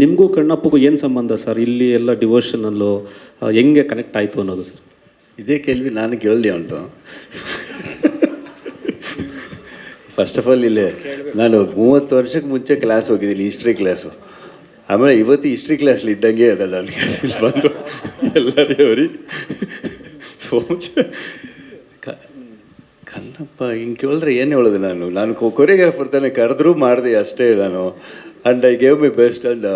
ನಿಮಗೂ ಕಣ್ಣಪ್ಪಗೂ ಏನು ಸಂಬಂಧ ಸರ್? ಇಲ್ಲಿ ಎಲ್ಲ ಡಿವೋಷನಲ್ಲು ಹೆಂಗೆ ಕನೆಕ್ಟ್ ಆಯಿತು ಅನ್ನೋದು ಸರ್? ಇದೇ ಕೇಳ್ವಿ ನಾನು ಕೇಳಿದೆ ಅಂತ. ಫಸ್ಟ್ ಆಫ್ ಆಲ್ ಇಲ್ಲಿ ನಾನು 30 ವರ್ಷಕ್ಕೆ ಮುಂಚೆ ಕ್ಲಾಸ್ ಹೋಗಿದ್ದೀನಿ, ಹಿಸ್ಟ್ರಿ ಕ್ಲಾಸು. ಆಮೇಲೆ ಇವತ್ತು ಹಿಸ್ಟ್ರಿ ಕ್ಲಾಸ್ಲಿ ಇದ್ದಂಗೆ ಅದ ನನಗೆ ಬಂದು ಎಲ್ಲರೇ ಅವ್ರಿ ಕಣ್ಣಪ್ಪ ಹಿಂಗೆ ಕೇಳಿದ್ರೆ ಏನು ಹೇಳೋದು? ನಾನು ಕೊರಿಯೋಗ್ರಾಫರ್ ತಾನೇ, ಕರೆದ್ರೂ ಮಾಡಿದೆ ಅಷ್ಟೇ ನಾನು. And I gave my best. And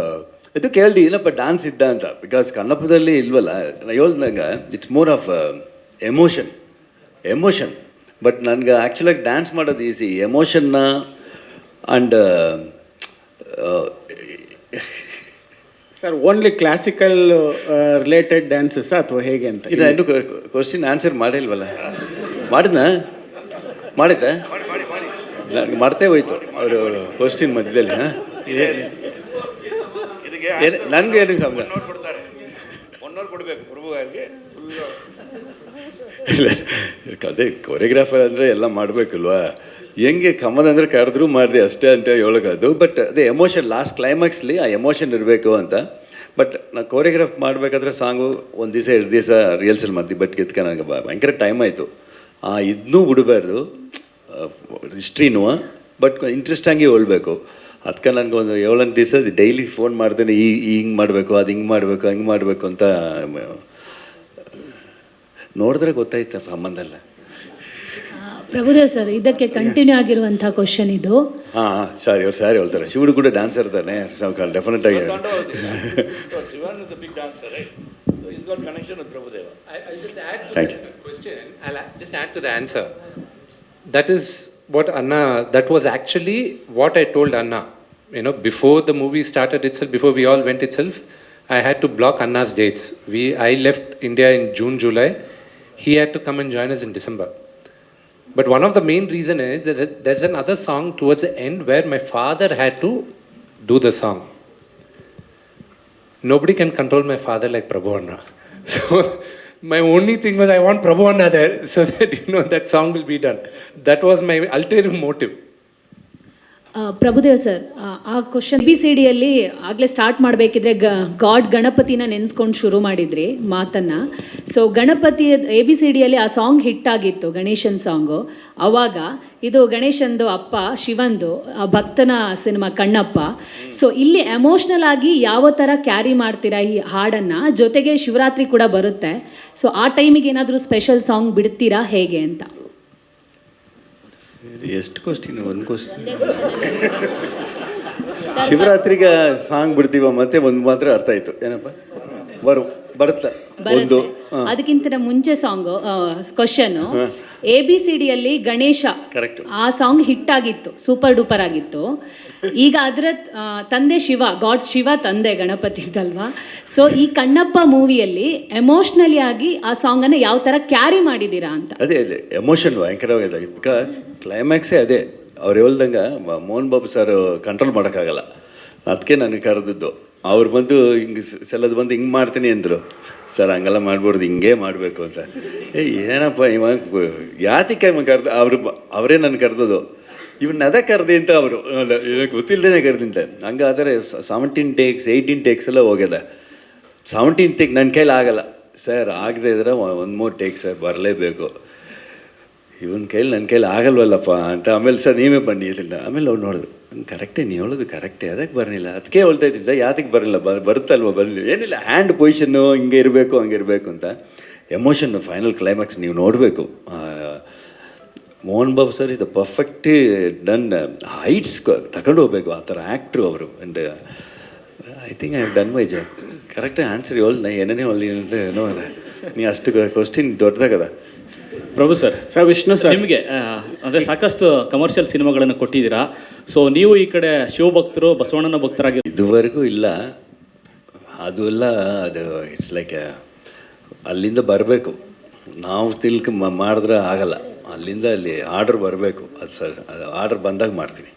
ಇದು ಕೇಳ್ದು ಏನಪ್ಪ ಡ್ಯಾನ್ಸ್ ಇದ್ದ ಅಂತ. ಬಿಕಾಸ್ ಕನ್ನಪ್ಪದಲ್ಲಿ ಇಲ್ವಲ್ಲ, ಹೇಳ್ದಂಗೆ it's more of emotion. But ನನಗೆ ಆ್ಯಕ್ಚುಲಾಗಿ ಡ್ಯಾನ್ಸ್ ಮಾಡೋದು ಈಸಿ. ಎಮೋಷನ್ನ and sir only classical related dances ಅಥವಾ ಹೇಗೆ ಅಂತ? ಇಲ್ಲ, ಇನ್ನೂ ಕ್ವಶನ್ ಆನ್ಸರ್ ಮಾಡಿಲ್ವಲ್ಲ. ಮಾಡಿದ್ದೆ ನನಗೆ ಮರ್ತೇ ಹೋಯ್ತು ಅವರು ಕ್ವಶನ್ ಮಧ್ಯದಲ್ಲಿ. ನನಗೆ ಏನು ಸಂಬಳ ಇಲ್ಲ, ಅದೇ ಕೊರಿಯೋಗ್ರಾಫರ್ ಅಂದರೆ ಎಲ್ಲ ಮಾಡಬೇಕಲ್ವಾ. ಹೆಂಗೆ ಕಮಲ್ ಅಂದರೆ ಕರೆದ್ರೂ ಮಾಡಿದೆ ಅಷ್ಟೇ ಅಂತ ಹೇಳೋದು. ಬಟ್ ಅದೇ ಎಮೋಷನ್ ಲಾಸ್ಟ್ ಕ್ಲೈಮ್ಯಾಕ್ಸ್ಲಿ ಆ ಎಮೋಷನ್ ಇರಬೇಕು ಅಂತ. ಬಟ್ ನಾನು ಕೊರಿಯೋಗ್ರಾಫ್ ಮಾಡಬೇಕಾದ್ರೆ ಸಾಂಗು 1 ದಿವಸ 2 ದಿವಸ ರಿಹರ್ಸಲ್ ಮಾಡ್ತೀವಿ. ಬಟ್ ಇದಕ್ಕೆ ನನಗೆ ಭಯಂಕರ ಟೈಮ್ ಆಯಿತು. ಇದನ್ನೂ ಬಿಡಬಾರ್ದು, ಹಿಸ್ಟ್ರಿನೂ, ಬಟ್ ಇಂಟ್ರೆಸ್ಟಾಗಿ ಹೇಳ್ಬೇಕು. ಅದಕ್ಕೆ ನನಗೆ ಒಂದು 7-8 ದಿವಸ ಡೈಲಿ ಫೋನ್ ಮಾಡ್ತೇನೆ, ಹಿಂಗೆ ಮಾಡಬೇಕು, ಅದು ಹಿಂಗೆ ಮಾಡಬೇಕು, ಹಂಗೆ ಮಾಡಬೇಕು ಅಂತ. ನೋಡಿದ್ರೆ ಗೊತ್ತಾಯ್ತು ಸಂಬಂಧ ಎಲ್ಲ. ಪ್ರಭುದೇವ್ ಸರ್, ಇದಕ್ಕೆ ಕಂಟಿನ್ಯೂ ಆಗಿರುವಂಥ ಕ್ವಶನ್ ಇದು. ಹಾಂ ಸಾರಿ, ಅವ್ರು ಸಾರಿ ಹೇಳ್ತಾರೆ. ಶಿವುಡು ಕೂಡ ಡ್ಯಾನ್ಸರ್ ತಾನೆ, ಡೆಫಿನೆಟ್ ಆಗಿ. I'll just add to the answer. That is what Anna, that was actually what I told Anna. You know, before the movie started itself, before we all went itself, I had to block Anna's dates. I left India in June, July. He had to come and join us in December. But one of the main reason is that there's another song towards the end where my father had to do the song. Nobody can control my father like Prabhu Anna. So my only thing was I want Prabhu Anna there so that, you know, that song will be done. That was my ulterior motive. Prabhudev sir, ಆ question ABCD ಯಲ್ಲಿ ಆಗಲೇ start ಮಾಡಬೇಕಿದ್ರೆ god ಗಣಪತಿನ ನೆನೆಸ್ಕೊಂಡು ಶುರು ಮಾಡಿದ್ರಿ ಮಾತನ್ನು. So Ganapati ABCD ಯಲ್ಲಿ ಆ song hit ಆಗಿತ್ತು, ಗಣೇಶನ್ ಸಾಂಗು. ಆವಾಗ ಇದು ಗಣೇಶಂದು ಅಪ್ಪ ಶಿವಂದು ಭಕ್ತನ ಸಿನಿಮಾ ಕಣ್ಣಪ್ಪ. ಸೊ ಇಲ್ಲಿ ಎಮೋಷ್ನಲ್ ಆಗಿ ಯಾವ ಥರ ಕ್ಯಾರಿ ಮಾಡ್ತೀರಾ ಈ ಹಾಡನ್ನು? ಜೊತೆಗೆ ಶಿವರಾತ್ರಿ ಕೂಡ ಬರುತ್ತೆ. ಸೊ ಆ ಟೈಮಿಗೆ ಏನಾದರೂ ಸ್ಪೆಷಲ್ ಸಾಂಗ್ ಬಿಡ್ತೀರಾ ಹೇಗೆ ಅಂತ? ಎಷ್ಟು ಕ್ವಶ್ಚಿನ್? ಒಂದು ಕ್ವಶ್ಚಿನ್. ಶಿವರಾತ್ರಿಗೆ ಸಾಂಗ್ ಬಿಡ್ತೀವ, ಮತ್ತೆ ಒಂದು ಮಾತ್ರ ಅರ್ಥ ಆಯ್ತು. ಏನಪ್ಪ ಬರುತ್ತಾ ಒಂದು? ಅದಕ್ಕಿಂತ ಮುಂಚೆ ಸಾಂಗು ಕ್ವಶನು, ABCD ಯಲ್ಲಿ ಗಣೇಶ ಆ ಸಾಂಗ್ ಹಿಟ್ ಆಗಿತ್ತು, ಸೂಪರ್ ಡೂಪರ್ ಆಗಿತ್ತು. ಈಗ ಅದರ ತಂದೆ ಶಿವ, ಗಾಡ್ ಶಿವ ತಂದೆ ಗಣಪತಿದಲ್ವಾ. ಸೊ ಈ ಕಣ್ಣಪ್ಪ ಮೂವಿಯಲ್ಲಿ ಎಮೋಷ್ನಲಿ ಆಗಿ ಆ ಸಾಂಗನ್ನು ಯಾವ ಥರ ಕ್ಯಾರಿ ಮಾಡಿದ್ದೀರಾ ಅಂತ? ಅದೇ ಎಮೋಷನ್ ಭಯಂಕರವಾಗಿದ್ದಾಗಿತ್ತು. ಬಿಕಾಸ್ ಕ್ಲೈಮ್ಯಾಕ್ಸೇ ಅದೇ. ಅವ್ರು ಹೇಳ್ದಂಗೆ ಮೋಹನ್ ಬಾಬು ಸರ್ ಕಂಟ್ರೋಲ್ ಮಾಡೋಕ್ಕಾಗಲ್ಲ. ಅದಕ್ಕೆ ನನಗೆ ಕರೆದಿದ್ದು. ಅವ್ರು ಬಂದು ಹಿಂಗೆ ಸೆಲ್ಲದು ಬಂದು ಹಿಂಗೆ ಮಾಡ್ತೀನಿ ಅಂದರು. ಸರ್ ಹಂಗೆಲ್ಲ ಮಾಡ್ಬಾರ್ದು, ಹಿಂಗೆ ಮಾಡಬೇಕು ಅಂತ. ಏನಪ್ಪ ಯಾತಿಕೆ ಕರೆದು ಅವರೇ ನನ್ನ ಕರೆದೋದು. ಇವನ್ನ ಅದೇ ಕರೆದಿ ಅಂತ ಅವರು ಗೊತ್ತಿಲ್ಲದೇ ಕರೆದಿಂತ. ಹಂಗಾದರೆ 17 ಟೇಕ್ಸ್ 18 ಟೇಕ್ಸ್ ಎಲ್ಲ ಹೋಗ್ಯದ. 17 ಟೇಕ್ ನನ್ನ ಕೈಲಿ ಆಗಲ್ಲ ಸರ್. ಆಗದೆ ಇದ್ರೆ 1 more ಟೇಕ್ ಸರ್, ಬರಲೇಬೇಕು. ಇವನ ನನ್ನ ಕೈಲಿ ಆಗಲ್ವಲ್ಲಪ್ಪ ಅಂತ. ಆಮೇಲೆ ಸರ್ ನೀವೇ ಬನ್ನಿ ಇದನ್ನ. ಆಮೇಲೆ ಅವ್ರು ನೋಡಿದ್ರು, ಕರೆಕ್ಟೇ, ನೀವು ಹೇಳೋದು ಕರೆಕ್ಟೇ, ಅದಕ್ಕೆ ಬರಲಿಲ್ಲ. ಅದಕ್ಕೆ ಹೇಳ್ತಾ ಇದ್ದೀನಿ ಸರ್, ಯಾತಕ್ಕೆ ಬರಲಿಲ್ಲ, ಬರುತ್ತಲ್ವ, ಬರಲಿಲ್ಲ. ಏನಿಲ್ಲ, ಹ್ಯಾಂಡ್ ಪೊಸಿಷನ್ನು ಹಿಂಗೆ ಇರಬೇಕು, ಹಂಗೆ ಇರಬೇಕು ಅಂತ. ಎಮೋಷನ್ನು ಫೈನಲ್ ಕ್ಲೈಮ್ಯಾಕ್ಸ್ ನೀವು ನೋಡಬೇಕು. Mohan Babu sir is the perfect done. Heights ತಗೊಂಡು ಹೋಗ್ಬೇಕು, ಆ ಥರ ಆ್ಯಕ್ಟ್ರು ಅವರು. And I think I have done my job. ಕರೆಕ್ಟಾಗಿ ಆನ್ಸರ್ ಹೇಳ್ದು ನಾ ಏನೇನೇ ಹೊಲಿ ಅಂತ ಏನೋ ಅದ. ನೀ ಅಷ್ಟು ಕ್ವಶ್ಚಿನ್ ದೊಡ್ಡದಾಗದ. ಪ್ರಭು ಸರ್, ವಿಷ್ಣು ಸರ್, ನಿಮಗೆ ಅಂದರೆ ಸಾಕಷ್ಟು ಕಮರ್ಷಿಯಲ್ ಸಿನಿಮಾಗಳನ್ನು ಕೊಟ್ಟಿದ್ದೀರಾ. ಸೊ ನೀವು ಈ ಕಡೆ ಶಿವಭಕ್ತರು, ಬಸವಣ್ಣನ ಭಕ್ತರಾಗಿ ಇದುವರೆಗೂ ಇಲ್ಲ. ಅದು ಎಲ್ಲ ಅದು ಇಟ್ಸ್ ಲೈಕ್ ಅಲ್ಲಿಂದ ಬರಬೇಕು. ನಾವು ತಿಳ್ಕ ಮಾಡಿದ್ರೆ ಆಗಲ್ಲ. ಅಲ್ಲಿಂದ ಅಲ್ಲಿ ಆರ್ಡ್ರ್ ಬರಬೇಕು. ಅದು ಆರ್ಡ್ರ್ ಬಂದಾಗ ಮಾಡ್ತೀನಿ.